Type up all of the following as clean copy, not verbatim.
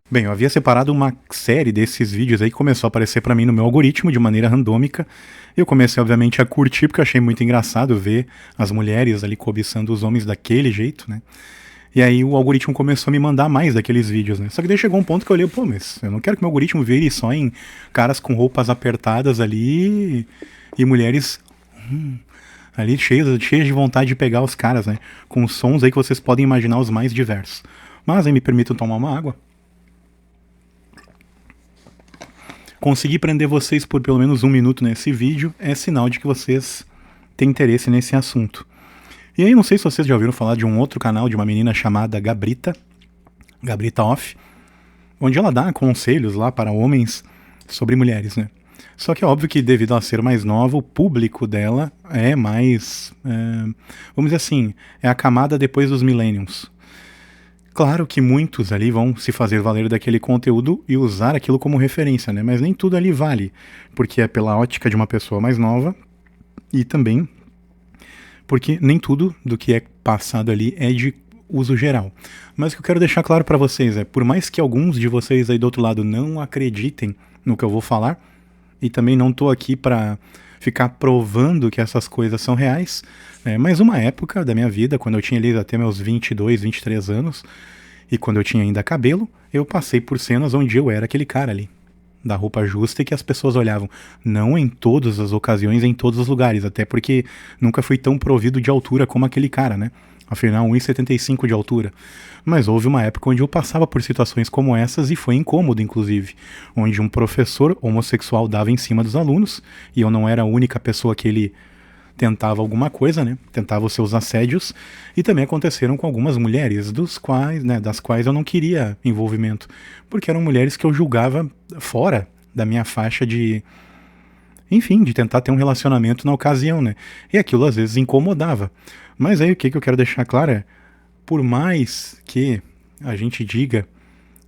Bem, eu havia separado uma série desses vídeos aí que começou a aparecer pra mim no meu algoritmo de maneira randômica. Eu comecei, obviamente, a curtir porque eu achei muito engraçado ver as mulheres ali cobiçando os homens daquele jeito, né? E aí o algoritmo começou a me mandar mais daqueles vídeos, né? Só que daí chegou um ponto que eu olhei, pô, mas eu não quero que meu algoritmo vire só em caras com roupas apertadas ali e mulheres ali cheias de vontade de pegar os caras, né? Com sons aí que vocês podem imaginar os mais diversos. Mas aí me permitam tomar uma água. Conseguir prender vocês por pelo menos um minuto nesse vídeo é sinal de que vocês têm interesse nesse assunto. E aí, não sei se vocês já ouviram falar de um outro canal de uma menina chamada Gabrita, Gabrita Off, onde ela dá conselhos lá para homens sobre mulheres, né? Só que é óbvio que devido a ser mais nova, o público dela é mais, vamos dizer assim, é a camada depois dos millennials. Claro que muitos ali vão se fazer valer daquele conteúdo e usar aquilo como referência, né? Mas nem tudo ali vale, porque é pela ótica de uma pessoa mais nova e também porque nem tudo do que é passado ali é de uso geral. Mas o que eu quero deixar claro para vocês é, por mais que alguns de vocês aí do outro lado não acreditem no que eu vou falar, e também não tô aqui para ficar provando que essas coisas são reais, mas uma época da minha vida, quando eu tinha ali até meus 22, 23 anos, e quando eu tinha ainda cabelo, eu passei por cenas onde eu era aquele cara ali, da roupa justa e que as pessoas olhavam. Não em todas as ocasiões, em todos os lugares, até porque nunca fui tão provido de altura como aquele cara, né? Afinal, 1,75 de altura. Mas houve uma época onde eu passava por situações como essas e foi incômodo, inclusive. Onde um professor homossexual dava em cima dos alunos e eu não era a única pessoa que ele tentava alguma coisa, né? Tentava os seus assédios. E também aconteceram com algumas mulheres, das quais eu não queria envolvimento. Porque eram mulheres que eu julgava fora da minha faixa de, enfim, de tentar ter um relacionamento na ocasião, né? E aquilo às vezes incomodava. Mas aí o que eu quero deixar claro é, por mais que a gente diga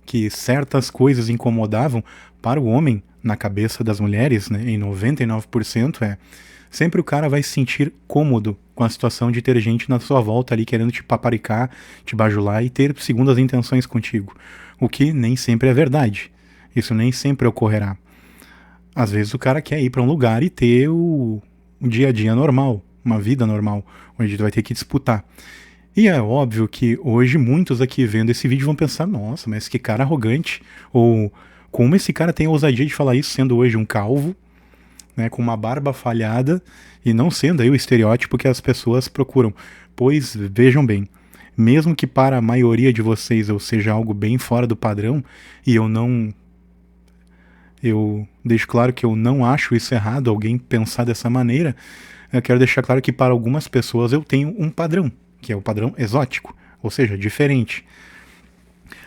que certas coisas incomodavam para o homem na cabeça das mulheres, né, em 99% sempre o cara vai se sentir cômodo com a situação de ter gente na sua volta ali querendo te paparicar, te bajular e ter segundas intenções contigo. O que nem sempre é verdade. Isso nem sempre ocorrerá. Às vezes o cara quer ir para um lugar e ter um dia a dia normal, uma vida normal, onde tu vai ter que disputar. E é óbvio que hoje muitos aqui vendo esse vídeo vão pensar, nossa, mas que cara arrogante, ou como esse cara tem a ousadia de falar isso sendo hoje um calvo, né, com uma barba falhada e não sendo aí o estereótipo que as pessoas procuram. Pois vejam bem, mesmo que para a maioria de vocês eu seja algo bem fora do padrão e eu deixo claro que eu não acho isso errado, alguém pensar dessa maneira, eu quero deixar claro que para algumas pessoas eu tenho um padrão, que é o padrão exótico, ou seja, diferente.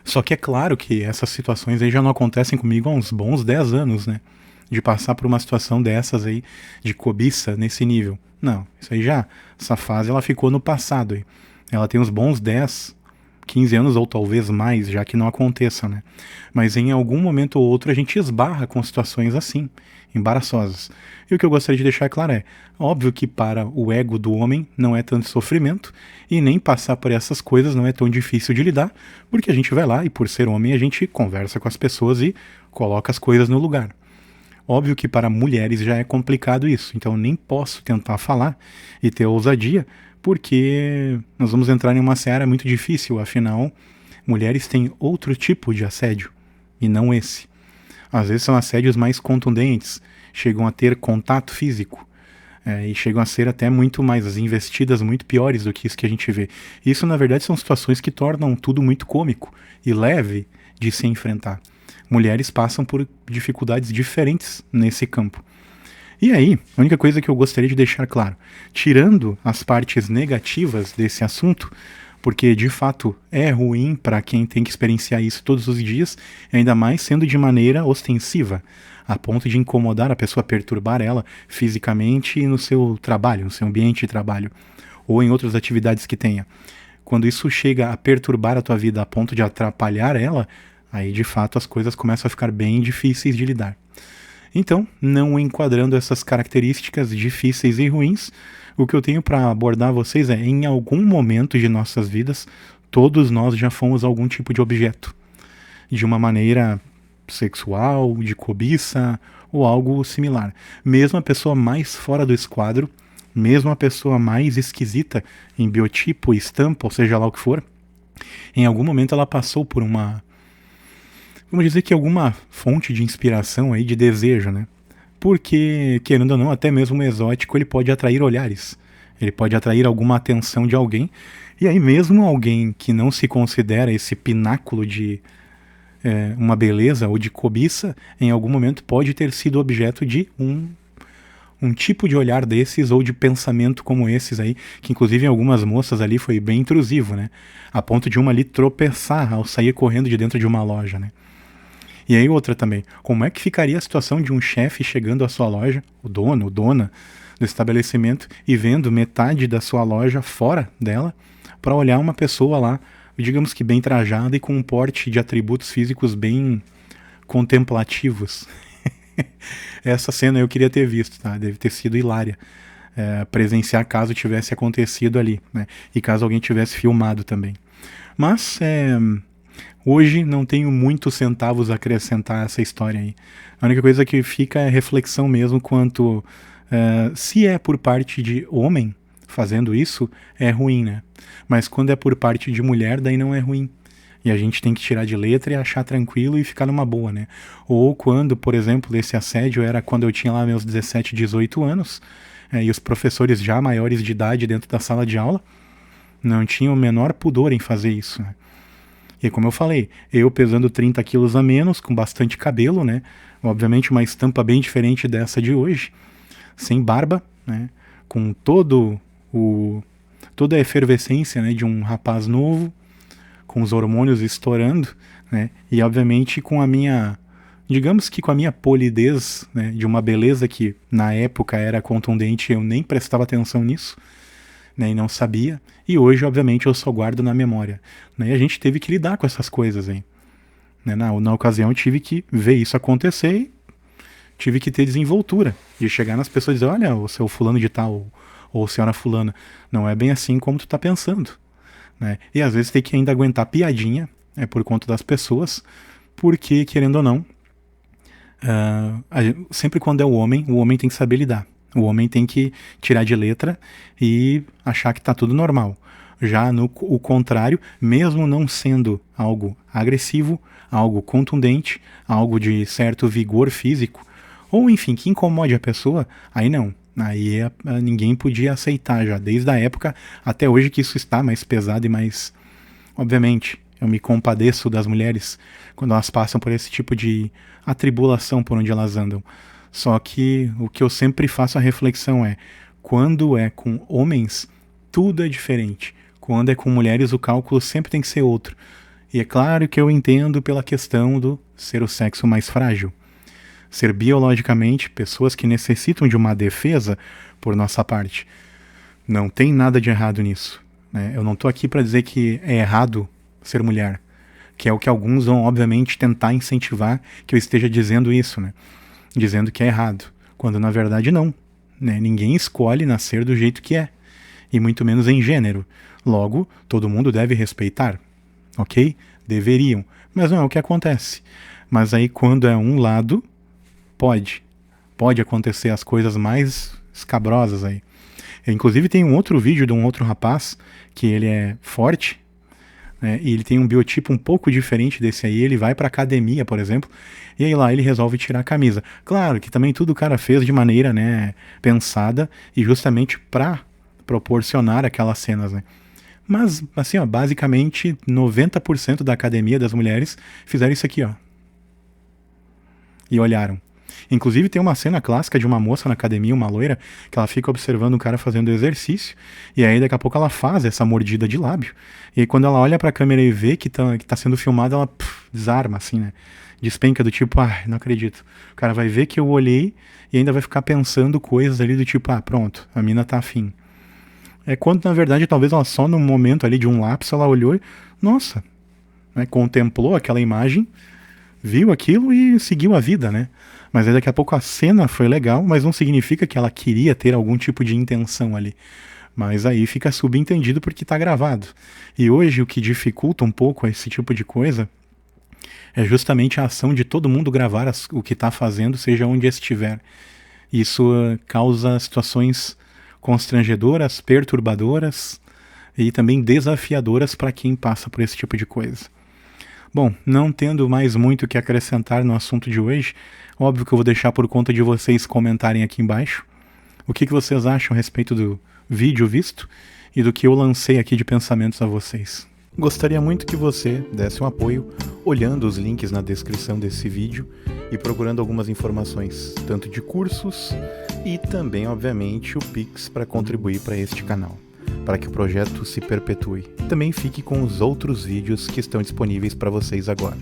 Só que é claro que essas situações aí já não acontecem comigo há uns bons 10 anos, né? De passar por uma situação dessas aí, de cobiça nesse nível. Não, isso aí já, essa fase ela ficou no passado aí. Ela tem uns bons 10, 15 anos ou talvez mais, já que não aconteça, né? Mas em algum momento ou outro a gente esbarra com situações assim, embaraçosas. E o que eu gostaria de deixar claro é, óbvio que para o ego do homem não é tanto sofrimento, e nem passar por essas coisas não é tão difícil de lidar, porque a gente vai lá e por ser homem a gente conversa com as pessoas e coloca as coisas no lugar. Óbvio que para mulheres já é complicado isso, então eu nem posso tentar falar e ter ousadia, porque nós vamos entrar em uma seara muito difícil, afinal, mulheres têm outro tipo de assédio, e não esse. Às vezes são assédios mais contundentes, chegam a ter contato físico, e chegam a ser até muito mais, as investidas muito piores do que isso que a gente vê. Isso, na verdade, são situações que tornam tudo muito cômico e leve de se enfrentar. Mulheres passam por dificuldades diferentes nesse campo. E aí, a única coisa que eu gostaria de deixar claro, tirando as partes negativas desse assunto, porque de fato é ruim para quem tem que experienciar isso todos os dias, ainda mais sendo de maneira ostensiva, a ponto de incomodar a pessoa, perturbar ela fisicamente e no seu trabalho, no seu ambiente de trabalho, ou em outras atividades que tenha. Quando isso chega a perturbar a tua vida a ponto de atrapalhar ela, aí de fato as coisas começam a ficar bem difíceis de lidar. Então, não enquadrando essas características difíceis e ruins, o que eu tenho para abordar vocês é, em algum momento de nossas vidas, todos nós já fomos algum tipo de objeto. de uma maneira sexual, de cobiça ou algo similar. Mesmo a pessoa mais fora do esquadro, mesmo a pessoa mais esquisita em biotipo, estampa, ou seja lá o que for, em algum momento ela passou por uma, vamos dizer que alguma fonte de inspiração aí, de desejo, né? Porque, querendo ou não, até mesmo o exótico ele pode atrair olhares, ele pode atrair alguma atenção de alguém, e aí mesmo alguém que não se considera esse pináculo de uma beleza ou de cobiça, em algum momento pode ter sido objeto de um tipo de olhar desses ou de pensamento como esses aí, que inclusive em algumas moças ali foi bem intrusivo, né? A ponto de uma ali tropeçar ao sair correndo de dentro de uma loja, né? E aí outra também, como é que ficaria a situação de um chefe chegando à sua loja, o dono, ou dona do estabelecimento, e vendo metade da sua loja fora dela, para olhar uma pessoa lá, digamos que bem trajada e com um porte de atributos físicos bem contemplativos. Essa cena eu queria ter visto, tá? Deve ter sido hilária. Presenciar caso tivesse acontecido ali, né? E caso alguém tivesse filmado também. Mas hoje não tenho muitos centavos a acrescentar a essa história aí. A única coisa que fica é reflexão mesmo quanto se é por parte de homem fazendo isso, é ruim, né? Mas quando é por parte de mulher, daí não é ruim. E a gente tem que tirar de letra e achar tranquilo e ficar numa boa, né? Ou quando, por exemplo, esse assédio era quando eu tinha lá meus 17, 18 anos, e os professores já maiores de idade dentro da sala de aula não tinham o menor pudor em fazer isso, né? E como eu falei, eu pesando 30 quilos a menos, com bastante cabelo, né? Obviamente uma estampa bem diferente dessa de hoje, sem barba, né? Com toda a efervescência, né, de um rapaz novo, com os hormônios estourando, né? E obviamente com a minha, digamos que com a minha polidez, né, de uma beleza que na época era contundente, eu nem prestava atenção nisso, né, e não sabia, e hoje obviamente eu só guardo na memória, né? E a gente teve que lidar com essas coisas aí, né? Na ocasião eu tive que ver isso acontecer e tive que ter desenvoltura de chegar nas pessoas e dizer, olha, o seu fulano de tal, ou senhora fulana, não é bem assim como tu tá pensando, né? E às vezes tem que ainda aguentar piadinha, por conta das pessoas, porque, querendo ou não, sempre quando é o homem tem que saber lidar. O homem tem que tirar de letra e achar que tá tudo normal. Já o contrário, mesmo não sendo algo agressivo, algo contundente, algo de certo vigor físico, ou enfim, que incomode a pessoa, aí não. Aí ninguém podia aceitar já, desde a época até hoje que isso está mais pesado e mais... Obviamente, eu me compadeço das mulheres quando elas passam por esse tipo de atribulação por onde elas andam. Só que o que eu sempre faço a reflexão é, quando é com homens, tudo é diferente. Quando é com mulheres, o cálculo sempre tem que ser outro. E é claro que eu entendo pela questão do ser o sexo mais frágil. Ser biologicamente pessoas que necessitam de uma defesa por nossa parte. Não tem nada de errado nisso, né? Eu não estou aqui para dizer que é errado ser mulher, que é o que alguns vão, obviamente, tentar incentivar que eu esteja dizendo isso, né? Dizendo que é errado, quando na verdade não, né? Ninguém escolhe nascer do jeito que é, e muito menos em gênero. Logo, todo mundo deve respeitar, ok? Deveriam, mas não é o que acontece. Mas aí quando é um lado... Pode acontecer as coisas mais escabrosas aí. Inclusive tem um outro vídeo de um outro rapaz, que ele é forte, né, e ele tem um biotipo um pouco diferente desse aí, ele vai pra academia, por exemplo, e aí lá ele resolve tirar a camisa. Claro que também tudo o cara fez de maneira, né, pensada, e justamente pra proporcionar aquelas cenas, né. Mas, assim, ó, basicamente 90% da academia das mulheres fizeram isso aqui, ó. E olharam. Inclusive tem uma cena clássica de uma moça na academia, uma loira, que ela fica observando o cara fazendo exercício, e aí daqui a pouco ela faz essa mordida de lábio, e aí quando ela olha pra câmera e vê que tá sendo filmada, ela desarma, assim, né? Despenca do tipo, não acredito. O cara vai ver que eu olhei e ainda vai ficar pensando coisas ali do tipo, pronto, a mina tá afim. É quando, na verdade, talvez ela só num momento ali de um lapso, ela olhou e, nossa, né, contemplou aquela imagem, viu aquilo e seguiu a vida, né? Mas aí daqui a pouco a cena foi legal, mas não significa que ela queria ter algum tipo de intenção ali. Mas aí fica subentendido porque tá gravado. E hoje o que dificulta um pouco esse tipo de coisa é justamente a ação de todo mundo gravar o que está fazendo, seja onde estiver. Isso causa situações constrangedoras, perturbadoras e também desafiadoras para quem passa por esse tipo de coisa. Bom, não tendo mais muito o que acrescentar no assunto de hoje, óbvio que eu vou deixar por conta de vocês comentarem aqui embaixo o que vocês acham a respeito do vídeo visto e do que eu lancei aqui de pensamentos a vocês. Gostaria muito que você desse um apoio olhando os links na descrição desse vídeo e procurando algumas informações, tanto de cursos e também, obviamente, o Pix para contribuir para este canal, para que o projeto se perpetue. Também fique com os outros vídeos que estão disponíveis para vocês agora.